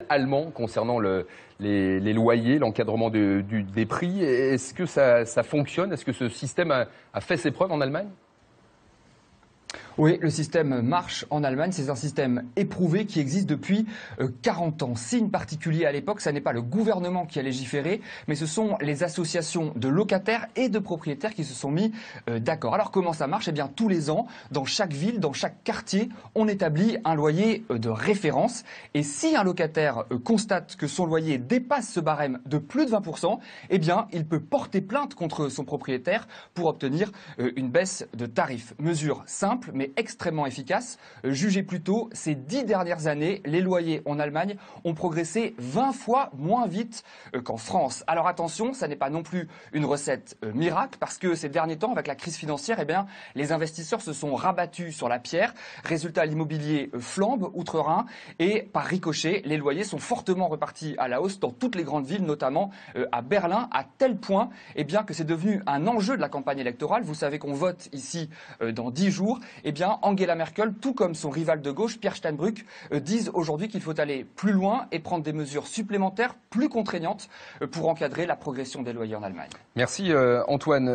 allemand concernant les loyers, l'encadrement des prix. Est-ce que ça fonctionne? Est-ce que ce système a fait ses preuves en Allemagne? Oui, le système marche en Allemagne. C'est un système éprouvé qui existe depuis 40 ans. Signe particulier à l'époque, ce n'est pas le gouvernement qui a légiféré, mais ce sont les associations de locataires et de propriétaires qui se sont mis d'accord. Alors comment ça marche? Eh bien, tous les ans, dans chaque ville, dans chaque quartier, on établit un loyer de référence. Et si un locataire constate que son loyer dépasse ce barème de plus de 20%, eh bien, il peut porter plainte contre son propriétaire pour obtenir une baisse de tarif. Mesure simple, mais extrêmement efficace. Jugez plutôt, ces 10 dernières années, les loyers en Allemagne ont progressé 20 fois moins vite qu'en France. Alors attention, ça n'est pas non plus une recette miracle, parce que ces derniers temps, avec la crise financière, eh bien, les investisseurs se sont rabattus sur la pierre. Résultat, l'immobilier flambe outre-Rhin et par ricochet, les loyers sont fortement repartis à la hausse dans toutes les grandes villes, notamment à Berlin, à tel point eh bien, que c'est devenu un enjeu de la campagne électorale. Vous savez qu'on vote ici dans 10 jours. Eh bien, Angela Merkel, tout comme son rival de gauche, Pierre Steinbrück, disent aujourd'hui qu'il faut aller plus loin et prendre des mesures supplémentaires plus contraignantes pour encadrer la progression des loyers en Allemagne. Merci Antoine.